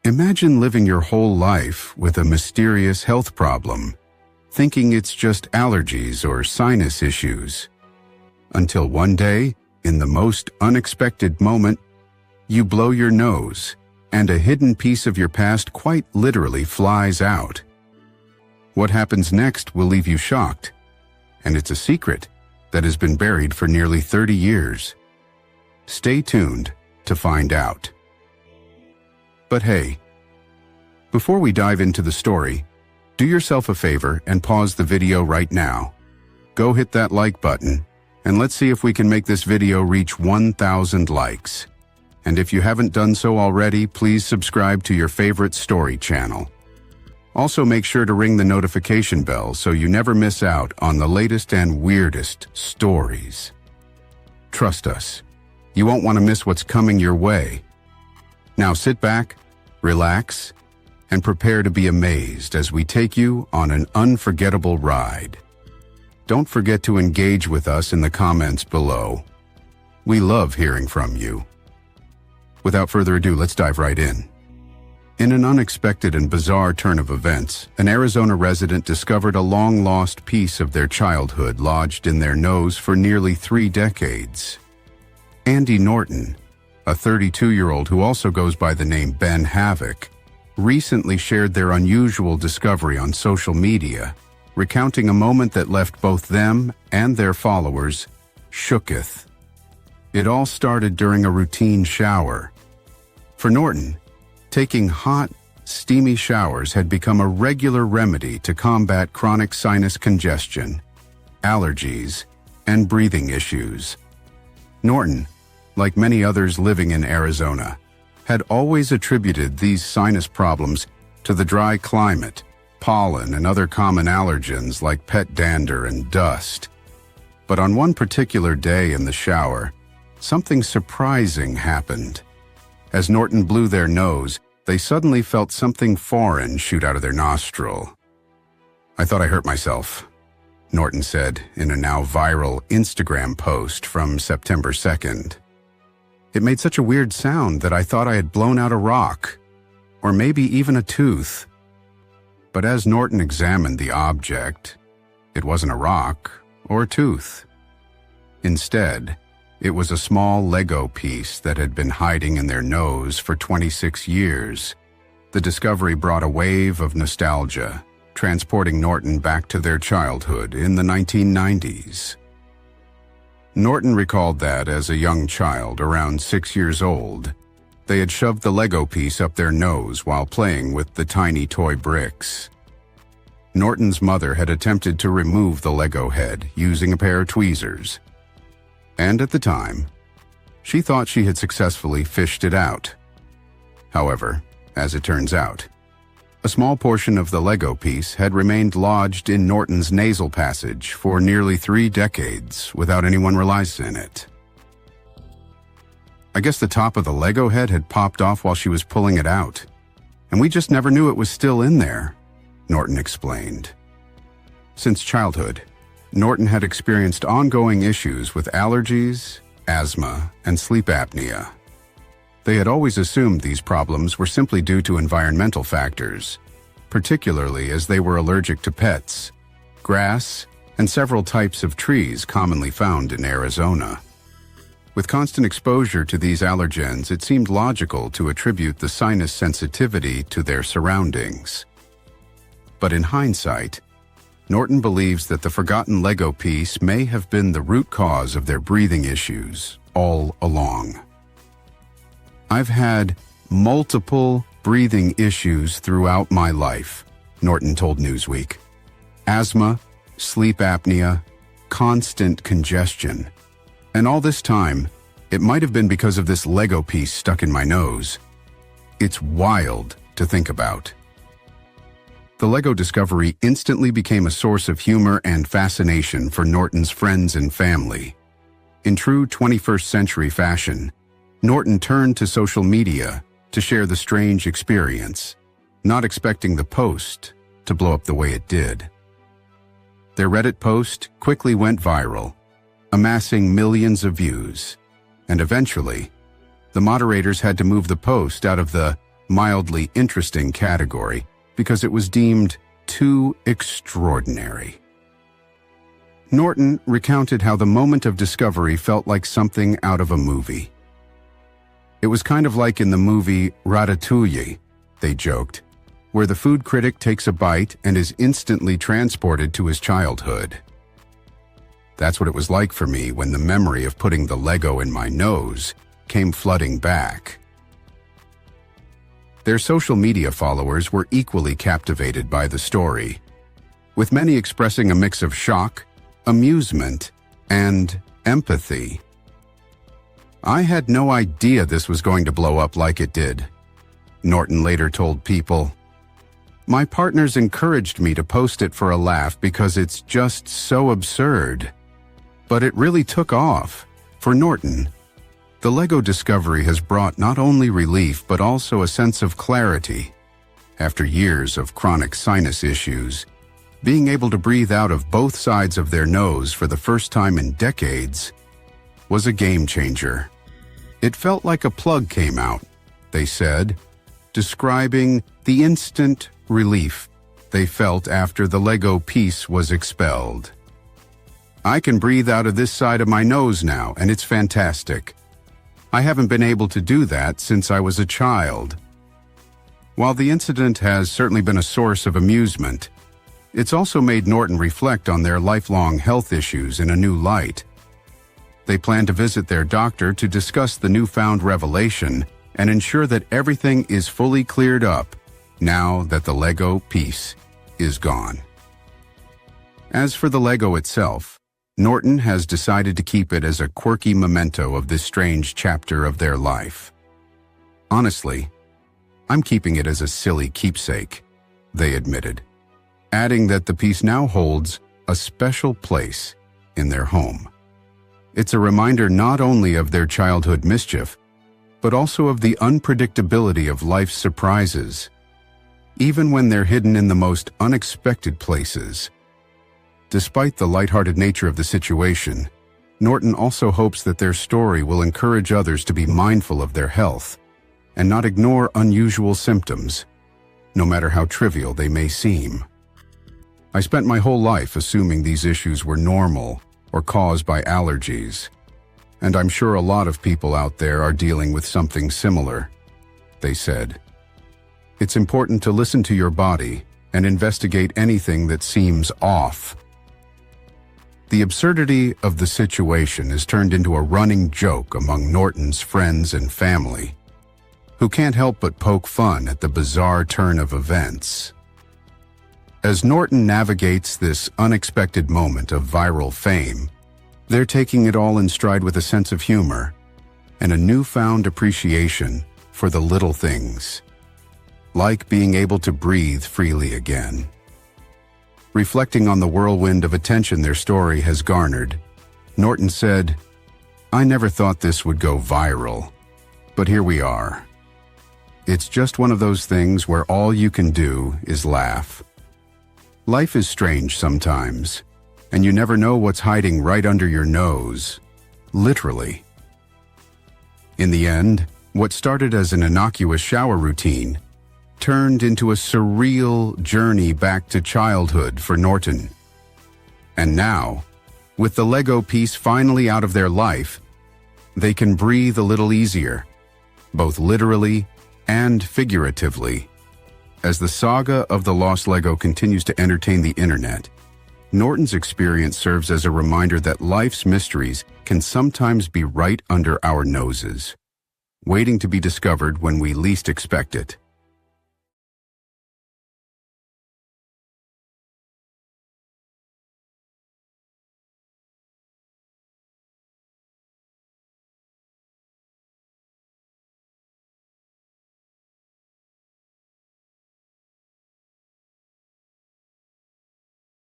Imagine living your whole life with a mysterious health problem, thinking it's just allergies or sinus issues. Until one day, in the most unexpected moment, you blow your nose, and a hidden piece of your past quite literally flies out. What happens next will leave you shocked, and it's a secret that has been buried for nearly 30 years. Stay tuned to find out. But hey, before we dive into the story, do yourself a favor and pause the video right now. Go hit that like button, and let's see if we can make this video reach 1,000 likes. And if you haven't done so already, please subscribe to your favorite story channel. Also, make sure to ring the notification bell so you never miss out on the latest and weirdest stories. Trust us, you won't want to miss what's coming your way. Now sit back, relax, and prepare to be amazed as we take you on an unforgettable ride. Don't forget to engage with us in the comments below. We love hearing from you. Without further ado, let's dive right in. In an unexpected and bizarre turn of events, an Arizona resident discovered a long-lost piece of their childhood lodged in their nose for nearly 3 decades. Andy Norton, a 32-year-old who also goes by the name Ben Havoc, recently shared their unusual discovery on social media, recounting a moment that left both them and their followers shooketh. It all started during a routine shower. For Norton, taking hot, steamy showers had become a regular remedy to combat chronic sinus congestion, allergies, and breathing issues. Norton, like many others living in Arizona, had always attributed these sinus problems to the dry climate, pollen, and other common allergens like pet dander and dust. But on one particular day in the shower, something surprising happened. As Norton blew their nose, they suddenly felt something foreign shoot out of their nostril. "I thought I hurt myself," Norton said in a now viral Instagram post from September 2nd. "It made such a weird sound that I thought I had blown out a rock, or maybe even a tooth." But as Norton examined the object, it wasn't a rock or a tooth. Instead, it was a small Lego piece that had been hiding in their nose for 26 years. The discovery brought a wave of nostalgia, transporting Norton back to their childhood in the 1990s. Norton recalled that as a young child, around 6 years old, they had shoved the Lego piece up their nose while playing with the tiny toy bricks. Norton's mother had attempted to remove the Lego head using a pair of tweezers, and at the time, she thought she had successfully fished it out. However, as it turns out, a small portion of the Lego piece had remained lodged in Norton's nasal passage for nearly 3 decades without anyone realizing it. "I guess the top of the Lego head had popped off while she was pulling it out, and we just never knew it was still in there," Norton explained. Since childhood, Norton had experienced ongoing issues with allergies, asthma, and sleep apnea. They had always assumed these problems were simply due to environmental factors, particularly as they were allergic to pets, grass, and several types of trees commonly found in Arizona. With constant exposure to these allergens, it seemed logical to attribute the sinus sensitivity to their surroundings. But in hindsight, Norton believes that the forgotten Lego piece may have been the root cause of their breathing issues all along. "I've had multiple breathing issues throughout my life," Norton told Newsweek. "Asthma, sleep apnea, constant congestion. And all this time, it might have been because of this Lego piece stuck in my nose. It's wild to think about." The Lego discovery instantly became a source of humor and fascination for Norton's friends and family. In true 21st century fashion, Norton turned to social media to share the strange experience, not expecting the post to blow up the way it did. Their Reddit post quickly went viral, amassing millions of views, and eventually, the moderators had to move the post out of the mildly interesting category because it was deemed too extraordinary. Norton recounted how the moment of discovery felt like something out of a movie. It was kind of like in the movie Ratatouille, they joked, where the food critic takes a bite and is instantly transported to his childhood. That's what it was like for me when the memory of putting the Lego in my nose came flooding back. Their social media followers were equally captivated by the story, with many expressing a mix of shock, amusement, and empathy. "I had no idea this was going to blow up like it did," Norton later told People. "My partners encouraged me to post it for a laugh because it's just so absurd. But it really took off." For Norton, the Lego discovery has brought not only relief but also a sense of clarity. After years of chronic sinus issues, being able to breathe out of both sides of their nose for the first time in decades was a game changer. "It felt like a plug came out," they said, describing the instant relief they felt after the Lego piece was expelled. "I can breathe out of this side of my nose now, and it's fantastic. I haven't been able to do that since I was a child." While the incident has certainly been a source of amusement, it's also made Norton reflect on their lifelong health issues in a new light. They plan to visit their doctor to discuss the newfound revelation and ensure that everything is fully cleared up now that the Lego piece is gone. As for the Lego itself, Norton has decided to keep it as a quirky memento of this strange chapter of their life. "Honestly, I'm keeping it as a silly keepsake," they admitted, adding that the piece now holds a special place in their home. It's a reminder not only of their childhood mischief, but also of the unpredictability of life's surprises, even when they're hidden in the most unexpected places. Despite the lighthearted nature of the situation, Norton also hopes that their story will encourage others to be mindful of their health and not ignore unusual symptoms, no matter how trivial they may seem. "I spent my whole life assuming these issues were normal or caused by allergies, and I'm sure a lot of people out there are dealing with something similar," they said. "It's important to listen to your body and investigate anything that seems off." The absurdity of the situation has turned into a running joke among Norton's friends and family, who can't help but poke fun at the bizarre turn of events. As Norton navigates this unexpected moment of viral fame, they're taking it all in stride with a sense of humor and a newfound appreciation for the little things, like being able to breathe freely again. Reflecting on the whirlwind of attention their story has garnered, Norton said, "I never thought this would go viral, but here we are. It's just one of those things where all you can do is laugh. Life is strange sometimes, and you never know what's hiding right under your nose, literally." In the end, what started as an innocuous shower routine turned into a surreal journey back to childhood for Norton. And now, with the Lego piece finally out of their life, they can breathe a little easier, both literally and figuratively. As the saga of the lost Lego continues to entertain the internet, Norton's experience serves as a reminder that life's mysteries can sometimes be right under our noses, waiting to be discovered when we least expect it.